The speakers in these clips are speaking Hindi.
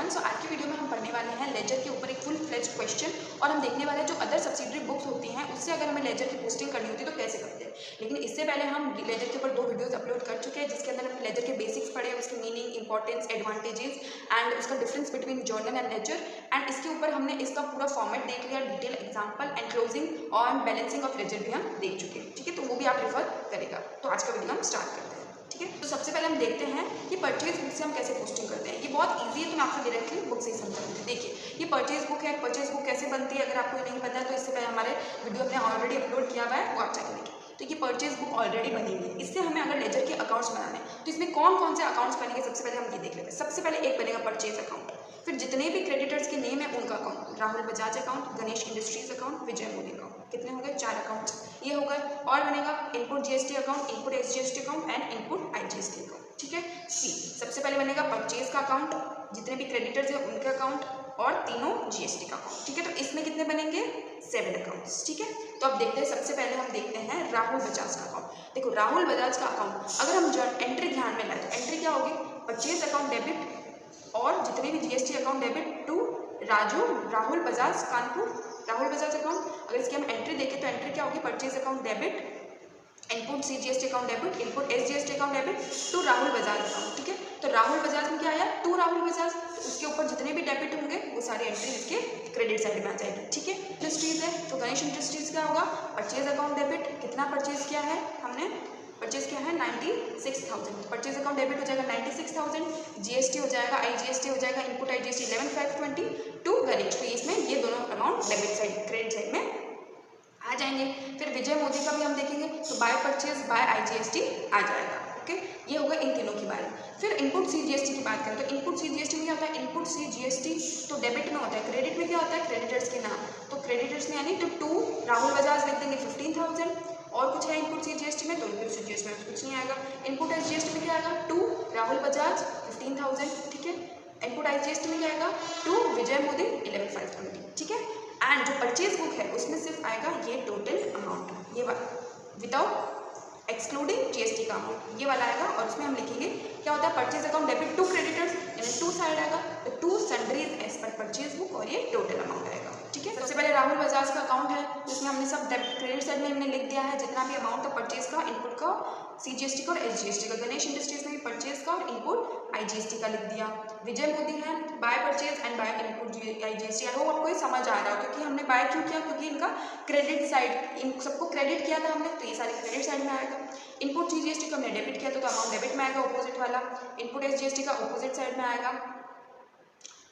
एवरीवन। सो आज की वीडियो में हम पढ़ने वाले हैं लेजर के ऊपर एक फुल फ्लेज्ड क्वेश्चन और हम देखने वाले हैं जो अदर सब्सिडरी बुक्स होती हैं उससे अगर हमें लेजर की पोस्टिंग करनी होती है तो कैसे करते हैं। लेकिन इससे पहले हम लेजर के ऊपर 2 वीडियोस अपलोड कर चुके हैं जिसके अंदर हमने लेजर के बेसिक्स पढ़े, उसकी मीनिंग, इंपॉर्टेंस, एडवांटेजेस एंड उसका difference between journal and ledger. And इसके ऊपर हमने इसका पूरा फॉर्मेट देख लिया, डिटेल एग्जाम्पल एंड क्लोजिंग और बैलेंसिंग ऑफ लेजर भी हम देख चुके हैं। ठीक है, तो वो भी आप रेफर करेगा। तो आज का वीडियो हम स्टार्ट करते हैं। ठीक है, तो सबसे पहले हम देखते हैं कि परचेज बुक से हम कैसे पोस्टिंग करते हैं। ये बहुत इजी है, तो मैं आपको डायरेक्टली बुक से ही समझाऊंगी। देखिए, ये परचेज बुक है। परचेज बुक कैसे बनती है अगर आपको नहीं पता है तो इससे पहले हमारे वीडियो हमने ऑलरेडी अपलोड किया हुआ है, वो आप जाके देखिए। तो ये परचेज बुक ऑलरेडी बनी हुई है। इससे हमें अगर लेजर के अकाउंट्स बनाने हैं तो इसमें कौन कौन से अकाउंट्स बनेंगे सबसे पहले हम ये देख लेते हैं। सबसे पहले एक बनेगा परचेज अकाउंट, फिर जितने भी क्रेडिटर्स के नेम है उनका account, Rahul Bajaj account, Ganesh industries account, Vijay Modi account. कितने हो गए? 4 अकाउंट्स ये हो गए। और बनेगा input GST account, input SGST account and input IGST account. ठीक है, सी सबसे पहले बनेगा परचेज का अकाउंट, जितने भी क्रेडिटर्स है उनके अकाउंट और तीनों जीएसटी का अकाउंट। ठीक है, तो इसमें कितने बनेंगे? 7 अकाउंट्स। ठीक है, तो अब देखते हैं। सबसे पहले हम देखते हैं राहुल बजाज का अकाउंट। देखो, राहुल बजाज का अकाउंट अगर हम एंट्री ध्यान में लाए तो एंट्री क्या होगी? परचेज अकाउंट डेबिट और जितने भी GST account debit to Rahul Bajaj Kanpur, Rahul Bajaj account. अगर इसकी हम एंट्री देखें तो एंट्री क्या होगी? Purchase account debit, input CGST account debit, input SGST account debit to Rahul Bajaj account. ठीक है, तो राहुल बजाज में क्या आया? टू राहुल बजाज। तो उसके ऊपर जितने भी डेबिट होंगे वो सारी एंट्री इसके क्रेडिट साइड में आ जाएगी। ठीक है, इंडस्ट्रीज है तो गणेश इंडस्ट्रीज क्या होगा? परचेज अकाउंट डेबिट, कितना परचेज किया है हमने? परचेज किया है 96,000। परचेज अकाउंट डेबिट हो जाएगा 96,000, जीएसटी हो जाएगा, आईजीएसटी हो जाएगा, इनपुट आईजीएसटी 11,520 टू गणेश। तो इसमें ये दोनों amount debit side credit side में आ जाएंगे। फिर विजय मोदी का भी हम देखेंगे तो बाय परचेज बाय आईजीएसटी आ जाएगा। ओके, ये होगा इन तीनों की बारे। फिर इनपुट सीजीएसटी की बात करें तो इनपुट सीजीएसटी में क्या होता है? इनपुट सीजीएसटी तो डेबिट में होता है, क्रेडिट में क्या होता है? क्रेडिटर्स के नाम। तो क्रेडिटर्स में यानी तो टू राहुल बजाज लिख देंगे 15,000। और कुछ है इनपुट सीजीएसटी में तो इनपुट सीजीएसटी में कुछ नहीं आएगा। इनपुट एसजीएसटी में क्या आएगा? टू राहुल बजाज 15,000। ठीक है, इनपुट आईजीएसटी में क्या आएगा? टू विजय मोदी 11,520। ठीक है, एंड जो परचेज बुक है उसमें सिर्फ आएगा ये टोटल अमाउंट, ये वाला विदाउट एक्सक्लूडिंग जीएसटी का अमाउंट, ये वाला आएगा। और उसमें हम लिखेंगे क्या होता है? Purchase account debit to creditors यानी टू साइड आएगा, तो to sundries as per purchase book और ये टोटल अमाउंट आएगा। ठीक है, सबसे पहले राहुल बजाज का अकाउंट है जिसमें हमने सब क्रेडिट साइड में हमने लिख दिया है जितना भी अमाउंट है परचेज का, इनपुट का, सीजीएसटी का और एसजीएसटी का। गणेश इंडस्ट्रीज में भी परचेज का और इनपुट आईजीएसटी का लिख दिया। विजय मोदी है by purchase and by input IGST. I hope आपको ये समझ आ रहा हो क्योंकि हमने बाय क्यों किया? क्योंकि इनका क्रेडिट साइड, इन सबको क्रेडिट किया था हमने, तो ये सारे क्रेडिट साइड में आएगा। इनपुट सीजीएसटी का हमने डेबिट किया तो अमाउंट डेबिट में आएगा ऑपोजिट वाला। इनपुट एसजीएसटी का ऑपोजिट साइड में आएगा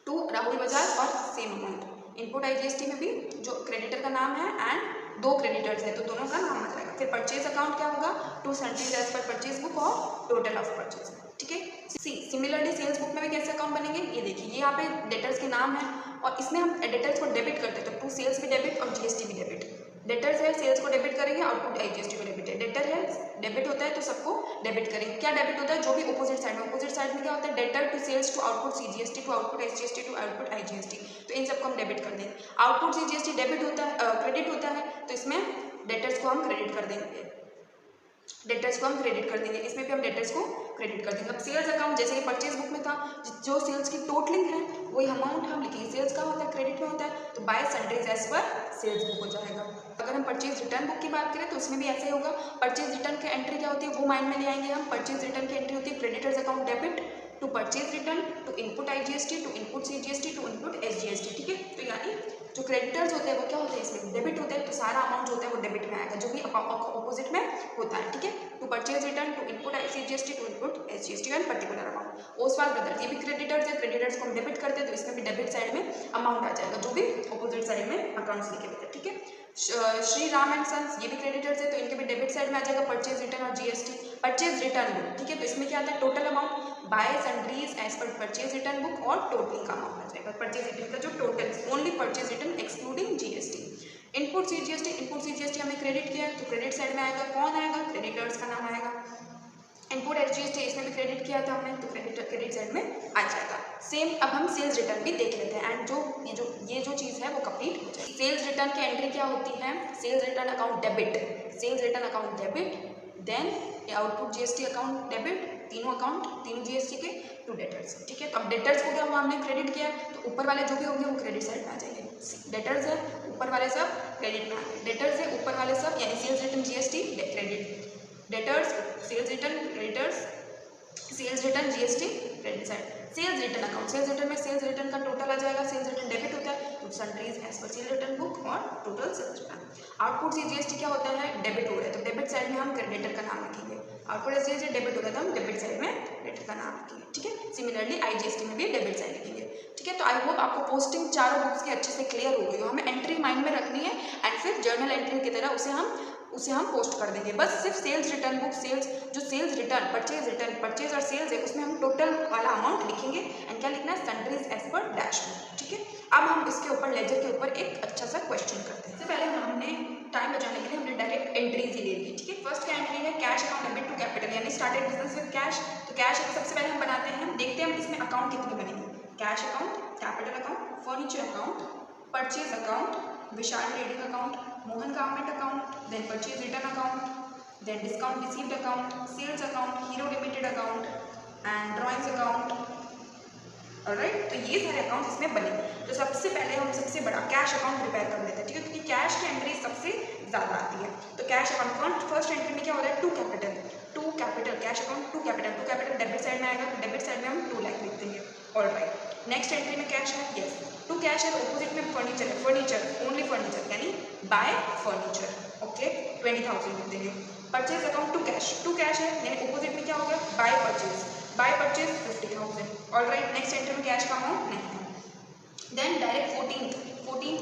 टू राहुल बजाज और सेम अमाउंट। इनपुट आईजीएसटी में भी जो क्रेडिटर का नाम है एंड 2 क्रेडिटर्स है तो दोनों का नाम आ जाएगा। फिर परचेज अकाउंट क्या होगा? To sundries as per purchase book और टोटल ऑफ परचेज। ठीक है, सिमिलरली सेल्स बुक में भी कैसे अकाउंट बनेंगे ये देखिए। ये यहाँ पे डेटर्स के नाम है और इसमें हम डेटर्स को डेबिट करते हैं तो टू सेल्स भी डेबिट और जीएसटी भी डेबिट। डेटर्स है सेल्स को डेबिट करेंगे, आउटपुट आईजीएसटी को डेबिट है। डेटर है डेबिट होता है तो सबको डेबिट करेंगे। क्या डेबिट होता है? जो भी अपोजिट साइड में, अपोजिट साइड में क्या होता है? Debtor to sales to output CGST to output SGST to output IGST, तो इन सबको हम डेबिट कर देंगे। आउटपुट सीजीएसटी डेबिट होता है, क्रेडिट होता है तो इसमें डेटर्स को हम क्रेडिट कर देंगे, डेटर्स को हम क्रेडिट कर देंगे। इसमें भी हम डेटर्स को क्रेडिट कर देंगे। अब सेल्स अकाउंट जैसे कि परचेज बुक में था, जो सेल्स की टोटलिंग है वही अमाउंट हम लिखेंगे। सेल्स का होता है क्रेडिट में होता है तो by sundries as per sales book हो जाएगा। अगर हम परचेज रिटर्न बुक की बात करें तो उसमें भी ऐसे होगा। परचेज रिटर्न की एंट्री क्या होती है वो माइंड में ले आएंगे हम। परचेज रिटर्न की एंट्री होती है creditors account debit to purchase return to input IGST to input CGST to input SGST. ठीक है, तो यानी जो क्रेडिटर्स होते हैं वो क्या होते हैं? इसमें डेबिट होते हैं तो सारा अमाउंट जो होता है वो डेबिट में आएगा जो भी अपोजिट में होता है। ठीक है, to purchase return to input CGST to input SGST का पर्टिकुलर अमाउंट। ओसवाल ब्रदर्स ये भी क्रेडिटर्स है, क्रेडिटर्स को हम डेबिट करते हैं तो इसमें भी डेबिट साइड में अमाउंट आ जाएगा जो भी अपोजिट साइड में अकाउंट्स लिखे हुए थे। ठीक है, श्री राम एंड सन्स ये भी क्रेडिटर्स है तो इनके भी डेबिट साइड में आ जाएगा परचेज रिटर्न और जीएसटी। परचेज रिटर्न बुक, ठीक है, तो इसमें क्या आता है? Total amount by sundries as per purchase return book और टोटल का अमाउंट आ जाएगा। परचेज रिटर्न का जो total only purchase return excluding GST. Input CGST, input CGST हमने क्रेडिट किया तो क्रेडिट साइड में आएगा। कौन आएगा? क्रेडिटर्स का नाम आएगा। इनपुट एसजीएसटी इसमें भी क्रेडिट किया था हमने तो क्रेडिट साइड में आ जाएगा। सेम अब हम सेल्स रिटर्न भी देख लेते हैं एंड ये जो चीज़ है वो कंप्लीट हो जाएगी। सेल्स रिटर्न की एंट्री क्या होती है? Sales return account debit, sales return account debit, then output GST account debit, तीनों अकाउंट, तीनों जीएसटी के, टू डेटर्स, ठीक है। तो अब डेटर्स को क्या हुआ, हमने क्रेडिट किया, तो ऊपर वाले जो भी होंगे वो क्रेडिट साइड में आ जाएंगे। डेटर्स है, ऊपर वाले सब क्रेडिट में आ गए, डेटर्स है, ऊपर वाले सब यानी sales return GST credit, debtors sales return creditors, sales return GST credit side, sales return account, sales return में सेल्स रिटर्न का टोटल आ जाएगा, सेल्स रिटर्न डेबिट होता है तो sundries as per sales return book और टोटल सेल्स रिटर्न। आउटपुट से जीएसटी क्या होता है, डेबिट हो रहा है तो डेबिट साइड में हम क्रेडिटर का नाम लिखेंगे, आउटपुट एज जीएसटी डेबिट हो रहा है तो हम डेबिट साइड में क्रेडिटर का नाम लिखेंगे, ठीक है। सिमिलरली आईजीएसटी में भी डेबिट साइड लिखेंगे, ठीक है। तो आई होप आपको पोस्टिंग चारों बुक्स की अच्छे से क्लियर हो गई हो। हमें एंट्री माइंड में रखनी है एंड फिर जर्नल एंट्री की तरह उसे हम पोस्ट कर देंगे। बस सिर्फ sales return book, sales return, purchase और सेल्स है उसमें हम टोटल वाला अमाउंट लिखेंगे एंड क्या लिखना है, सन्ड्रीज एज पर डैश में, ठीक है। अब हम इसके ऊपर लेजर के ऊपर एक अच्छा सा क्वेश्चन करते हैं। सबसे पहले हमने टाइम बचाने के लिए हमने डायरेक्ट एंट्रीज ही ले ली, ठीक है। फर्स्ट क्या एंट्री है, cash account debit to capital, यानी स्टार्टेड बिजनेस विद कैश, तो कैश सबसे पहले हम बनाते हैं, देखते हैं हम इसमें अकाउंट कितने बनेंगे, cash account, capital account, furniture account, purchase account, Vishal trading account, Mohan garment account, then purchase return account, then discount received account, sales account, Hero limited account and drawings account, alright. तो ये सारे अकाउंट इसमें बने। तो सबसे पहले हम सबसे बड़ा कैश अकाउंट प्रिपेयर कर लेते हैं, ठीक है, क्योंकि कैश की एंट्री सबसे ज़्यादा आती है। तो कैश अकाउंट फर्स्ट एंट्री में क्या हो रहा है, to capital cash account to capital debit side में आएगा, तो डेबिट साइड में हम 2 लाख लिख देंगे, ऑलराइट। नेक्स्ट एंट्री में कैश है, यस टू कैश है, ऑपोजिट में फर्नीचर है, ओनली फर्नीचर यानी बाय फर्नीचर, ओके 20,000 लिख देंगे। परचेज अकाउंट टू कैश है यानी ऑपोजिट में क्या हो गया, by purchase 50,000, alright. Next entry में कैश का अमाउंट नहीं है। देन डायरेक्ट 14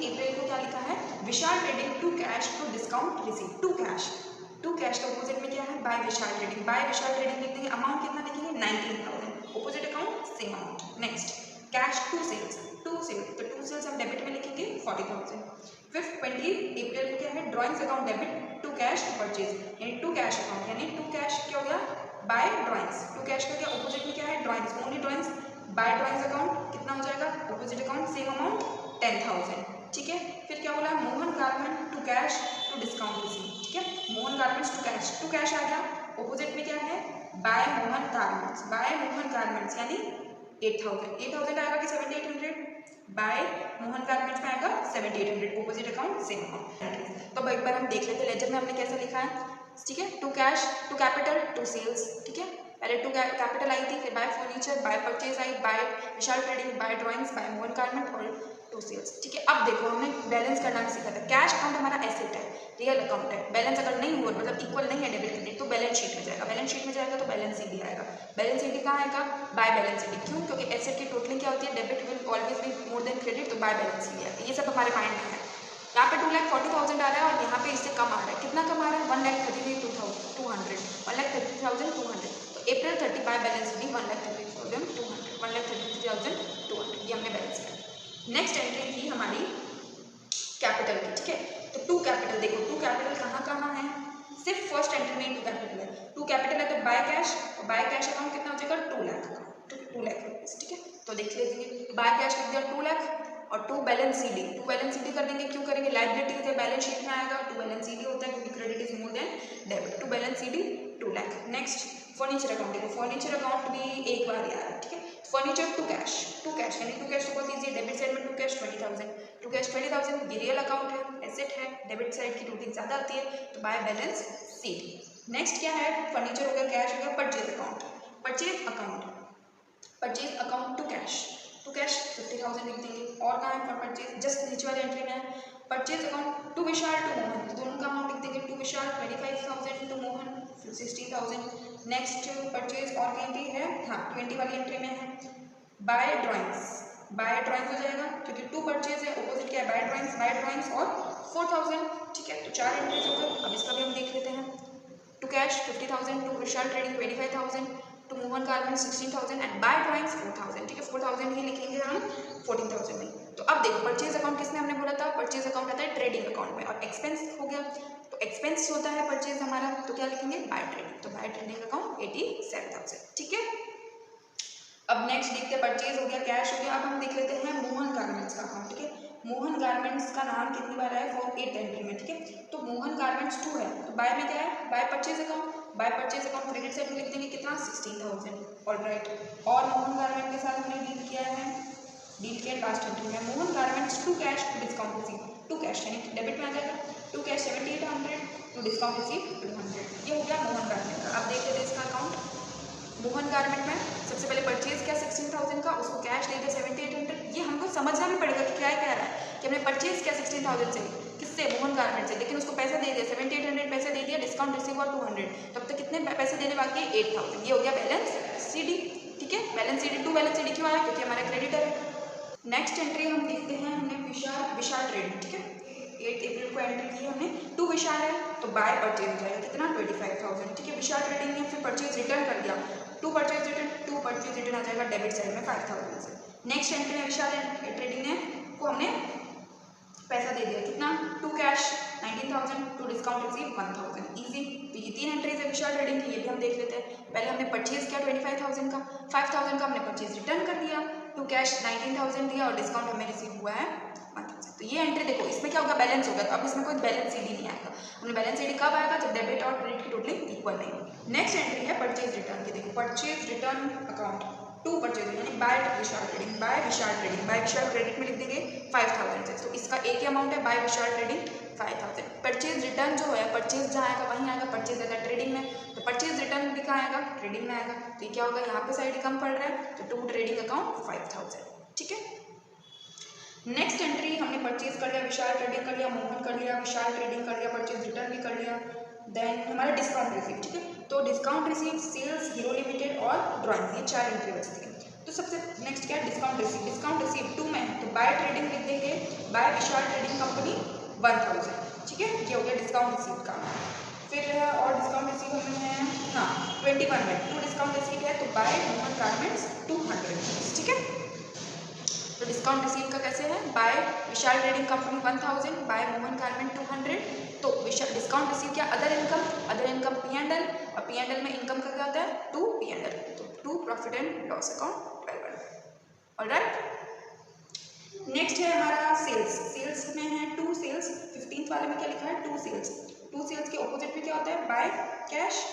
अप्रैल को क्या लिखा है, Vishal trading to cash to discount receive, to cash का ऑपोजिट में क्या है, बाय विशाल ट्रेडिंग लिख देंगे, अमाउंट कितना लिखेंगे 19,000, opposite account same amount. Next cash to sales, तो टू सेल्स हम डेबिट में लिखेंगे 40,000। फिर 20 अप्रैल को क्या है, drawings account debit to cash purchase, यानी टू कैश अकाउंट यानी टू कैश क्या हो गया, बाय ड्राइंग्स, टू कैश का क्या ऑपोजिट में क्या है, drawings, only drawings, by drawings account कितना हो जाएगा, ऑपोजिट अकाउंट सेम अमाउंट 10,000, ठीक है। फिर क्या बोला, Mohan garment to cash to discount receive, ठीक है, मोहन गारमेंट्स टू कैश आ गया, ऑपोजिट में क्या है, बाय मोहन गारमेंट्स यानी 8,000 आएगा कि 7,800, बाय मोहन गारमेंट्स में आएगा 7,800, ऑपोजिट अकाउंट सेम अमाउंट। तो एक बार हम देख लेते हैं लेजर में हमने कैसा लिखा है, ठीक है। To cash, to capital, to sales, ठीक है, पहले टू कैपिटल आई थी, फिर बाय फर्नीचर, बाय परचेज आई, by Vishal trading, by drawings, by Mohan garment और टू सेल्स, ठीक है। अब देखो हमने बैलेंस करना भी सीखा था। कैश अकाउंट हमारा एसेट है, रियल अकाउंट है, बैलेंस अगर नहीं हुआ मतलब इक्वल नहीं है डेबिट क्रेडिट तो बैलेंस शीट में जाएगा, तो बैलेंस शीट आएगा, बैलेंस शीट कहाँ आएगा, बाय बैलेंस शीट, क्यों, क्योंकि एसेट की टोटलिंग क्या होती है, debit will always be more than credit, तो बाय बैलेंस शीट आती है। ये सब हमारे माइंड में है। यहाँ पे 2,40,000 आ रहा है और यहाँ पे इससे कम आ रहा है, कितना कम आ रहा है, 1,33,200, 1,33,200, तो अप्रैल 30 बाय बैलेंस शीट 1,33,200, ये हमने बैलेंस किया। नेक्स्ट एंट्री थी हमारी कैपिटल की, ठीक है। तो टू कैपिटल देखो, टू कैपिटल कहाँ है, सिर्फ फर्स्ट एंट्री में टू कैपिटल है, तो बाय कैश अकाउंट कितना हो जाएगा, 2 लाख अकाउंट, 2 लाख रुपीज, ठीक है। तो देख लीजिए बाय कैश लिख दिया 2 लाख और टू बैलेंस सीडी कर देंगे, क्यों करेंगे, लाइबिलिटी है बैलेंस शीट में आएगा, टू बैलेंस सीडी होता है क्योंकि credit is more than debit, to balance CD 2 lakh. Next furniture account देखो, फर्नीचर अकाउंट भी एक बार ही आ रहा है, ठीक है। फर्नीचर टू कैश यानी टू कैश तो बहुत ईजी है, डेबिट साइड में टू कैश 20,000, ये रियल अकाउंट है, एसेट है, डेबिट साइड की टोटलिंग ज़्यादा आती है, तो बाय बैलेंस सीडी। नेक्स्ट क्या है, फर्नीचर हो गया, कैश हो गया, परचेज अकाउंट टू कैश 50,000 लिख देंगे। और कहाँ है फॉर परचेज, जस्ट नीचे वाले एंट्री में है, purchase account to Vishal to Mohan, तो दोनों का अमाउंट लिख देंगे, to Vishal 25,000 to Mohan 16,000। Next purchase और एंट्री है, हाँ 20 वाली एंट्री में है, बाय ड्राइंग्स हो जाएगा क्योंकि टू परचेज है, ऑपोजिट क्या है, बाय ड्राइंग्स और 4,000, ठीक है। तो 4 एंट्रीज हो गई। अब इसका भी हम देख लेते हैं, to cash 50,000, to Vishal trading 25,000, to Mohan garment 16,000 and by drawings 4,000, ठीक है। 4,000 ही लिखेंगे हम, 14,000 नहीं। तो अब देखो परचेज अकाउंट किसने हमने बोला था, परचेज अकाउंट आता है ट्रेडिंग अकाउंट में, और एक्सपेंस हो गया, तो एक्सपेंस होता है परचेज हमारा, तो क्या लिखेंगे, बाय ट्रेडिंग, तो बाय ट्रेडिंग अकाउंट 87,000, ठीक है। अब नेक्स्ट देखते हैं, परचेज हो गया, कैश हो गया। अब हम देख लेते हैं मोहन गारमेंट्स का अकाउंट, ठीक है। मोहन गारमेंट्स का नाम कितनी बार है, फॉर 8 एंट्री में, ठीक है। तो मोहन गारमेंट्स 2 है, तो बाय में क्या है, by purchase account, by purchase account credit side में लिख देंगे कितना 16,000। ऑलराइट, और मोहन गारमेंट के साथ हमने डील किया लास्ट एंट्री में Mohan garments to cash to discount receive, to cash यानी डेबिट में आ जाएगा, to cash 7800 to discount receive 200। ये हो गया मोहन गारमेंट का। अब देख लेते हैं इसका अकाउंट। मोहन गारमेंट में सबसे पहले परचेज किया 16,000 का, उसको कैश दे दिया 7800। ये हमको समझना भी पड़ेगा कि क्या कह रहा है कि हमने परचेज किया 16,000 से, किससे, मोहन गारमेंट से, लेकिन उसको पैसा दे दिया 7800 पैसे दे दिया, डिस्काउंट रिसीव और 200, तब तक कितने पैसे देने बाकी है 8,000। ये हो गया बैलेंस सीडी। ठीक है, balance CD to balance CD क्यों आया, क्योंकि हमारा क्रेडिटर है। नेक्स्ट एंट्री हम देखते हैं, हमने विशाल ट्रेड, ठीक है 8 अप्रैल को एंट्री की हमने, टू विशाल है तो बाय परचेज हो जाएगा कितना 25,000। ठीक है, विशाल ट्रेडिंग ने फिर परचेज रिटर्न कर दिया, टू परचेज रिटर्न आ जाएगा डेबिट साइड में 5,000 से। नेक्स्ट एंट्री में विशाल ट्रेडिंग ने को हमने पैसा दे दिया कितना, to cash 19,000 to discount receive 1,000। Easy. तो ये 3 एंट्रीज है विशाल ट्रेडिंग की, ये भी हम देख लेते हैं। पहले हमने परचेज किया 25,000 का, 5,000 का हमने परचेज रिटर्न कर दिया, टू कैश 19,000 दिया और डिस्काउंट हमें रिसीव हुआ है 1,000। तो ये एंट्री देखो, इसमें क्या होगा, बैलेंस होगा। अब इसमें कोई बैलेंस सीडी नहीं आएगा। हमने बैलेंस सीडी कब आएगा, जब डेबिट और क्रेडिट की टोटलिंग इक्वल नहीं होगी। नेक्स्ट एंट्री है परचेज रिटर्न की। देखो purchase return account to purchase यानी by Vishal trading, by Vishal credit में लिख देंगे 5,000 से। तो इसका एक ही अमाउंट है by Vishal trading 5,000। Purchase return जो है, परचेज जहाँ आएगा वहीं आएगा, परचेज अगर ट्रेडिंग में तो परचेज रिटर्न भी कहाँ आएगा, ट्रेडिंग में आएगा। तो ये क्या होगा, यहाँ पे साइड कम पड़ रहा है तो टू ट्रेडिंग अकाउंट 5,000। ठीक है, नेक्स्ट एंट्री हमने परचेज कर लिया, विशाल ट्रेडिंग कर लिया, मोहन कर लिया, विशाल ट्रेडिंग कर लिया, परचेज रिटर्न भी कर लिया। देन हमारा डिस्काउंट रिसीव। ठीक है, तो discount receive, sales, Hero Limited और ड्राइंग, ये 4 एंट्री बचती है। तो सबसे नेक्स्ट क्या है, discount receive. Discount receive to में तो बाय ट्रेडिंग लिख देंगे, बाय विशाल ट्रेडिंग कंपनी 1,000। ठीक है, ये हो गया डिस्काउंट रिसीव का। फिर और डिस्काउंट रिसीव हमें है, हाँ 21 में टू डिस्काउंट रिसीव है तो बाय मोहन गारमेंट्स 200। ठीक है, तो डिस्काउंट रिसीव का कैसे है, by Vishal trading company 1,000, by Mohan garment 200। तो विशाल डिस्काउंट रिसीव क्या, अदर इनकम P&L, और P&L में इनकम का क्या होता है, टू P&L, तो to profit and loss account 12। Alright, next है हमारा सेल्स में है टू सेल्स। 15th वाले में क्या लिखा है, टू सेल्स के ऑपोजिट में क्या होता है, बाय कैश।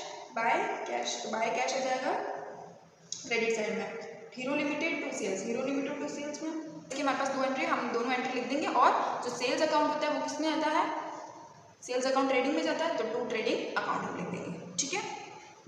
तो बाय कैश आ जाएगा क्रेडिट साइड में। हीरो लिमिटेड टू सेल्स में देखिए हमारे पास 2 एंट्री, हम दोनों एंट्री लिख देंगे। और जो सेल्स अकाउंट होता है वो किसमें आता है, सेल्स अकाउंट ट्रेडिंग में जाता है, तो टू ट्रेडिंग अकाउंट हम लिख देंगे। ठीक है,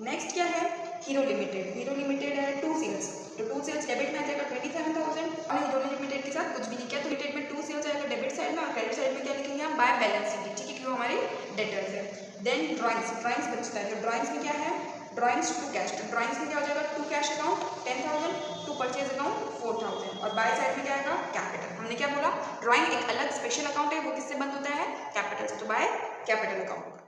नेक्स्ट क्या है, हीरो लिमिटेड है टू सेल्स, तो टू सेल्स डेबिट में आ जाएगा 27,000। और हीरो लिमिटेड के साथ कुछ भी नहीं किया तो लिमिटेड में टू सेल्स आएगा डेबिट साइड में, और क्रेडिट साइड में क्या लिखेंगे हम, बाय बैलेंस शीट। ठीक है, क्यों हमारे डेटर्स है। देन ड्राइंग्स बचता है, तो ड्राइंग्स में क्या है, ड्राइंग्स टू कैश, तो ड्राइंग्स में क्या हो जाएगा, to cash account 10,000, to purchase account 4,000, और बाय साइड में क्या आएगा, कैपिटल। हमने क्या बोला, ड्राइंग एक अलग स्पेशल अकाउंट है, वो किससे बंद होता है, कैपिटल से, तो by capital account.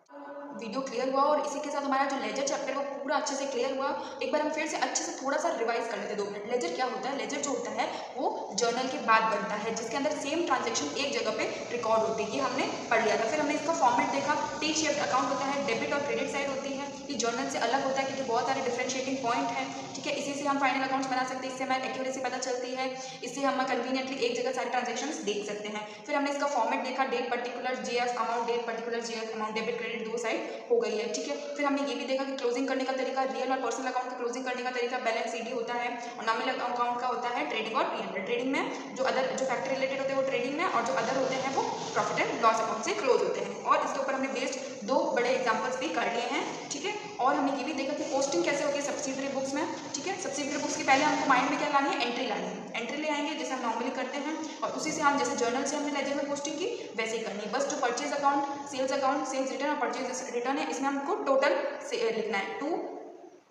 Video clear हुआ, और इसी के साथ हमारा जो लेजर चैप्टर है वो पूरा अच्छे से क्लियर हुआ। एक बार हम फिर से अच्छे से थोड़ा सा रिवाइज कर लेते 2 मिनट। लेजर क्या होता है, लेजर जो होता है वो जर्नल के बाद बनता है, जिसके अंदर सेम ट्रांजेक्शन एक जगह पे रिकॉर्ड होती है। ये हमने पढ़ लिया था। फिर हमने इसका फॉर्मेट देखा, टी शेप्ड अकाउंट होता है, डेबिट और क्रेडिट साइड होती है। ये जर्नल से अलग होता है क्योंकि बहुत सारे डिफरेंशिएटिंग पॉइंट हैं। ठीक है, इसी से हम फाइनल अकाउंट्स बना सकते हैं, इससे हमें एक्यूरेसी पता चलती है, इससे हम कन्वीनियंटली एक जगह सारे ट्रांजेक्शंस देख सकते हैं। फिर हमने इसका फॉर्मेट देखा, date particular JF amount, date particular JF amount, debit credit 2 side हो गई है। ठीक है, फिर हमने ये भी देखा कि क्लोजिंग करने का तरीका, रियल और पर्सनल अकाउंट का क्लोजिंग करने का तरीका बैलेंस सीडी होता है, और नॉमिनल अकाउंट का होता है ट्रेडिंग और P&L। ट्रेडिंग में जो फैक्टर रिलेटेड होते हैं वो ट्रेडिंग में, और जो अदर होते हैं वो प्रॉफिट एंड लॉस अकाउंट से क्लोज होते हैं। और इसके ऊपर हमने बेस्ड 2 बड़े एग्जाम्पल्स भी कर लिए हैं। ठीक है, और हमने ये भी देखा कि पोस्टिंग कैसे होगी सब्सिडरी बुक्स में। ठीक है, सब्सिडरी बुक्स के पहले हमको माइंड में क्या लानी है, एंट्री लानी है। एंट्री ले आएंगे जैसे हम नॉर्मली करते हैं, और उसी से हम जैसे जर्नल से हमने लेजर में पोस्टिंग की वैसे ही करनी है। बस जो परचेज अकाउंट, सेल्स रिटर्न और परचेज रिटर्न है, इसमें हमको टोटल लिखना है टू,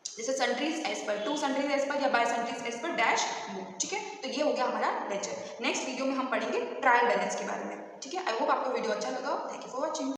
जैसे sundries as per, to sundries as per या by sundries as per dash book. ठीक है, तो ये हो गया हमारा लेजर। नेक्स्ट वीडियो में हम पढ़ेंगे ट्रायल बैलेंस के बारे में। ठीक है, आई होप आपको वीडियो अच्छा लगा। Thank you for watching.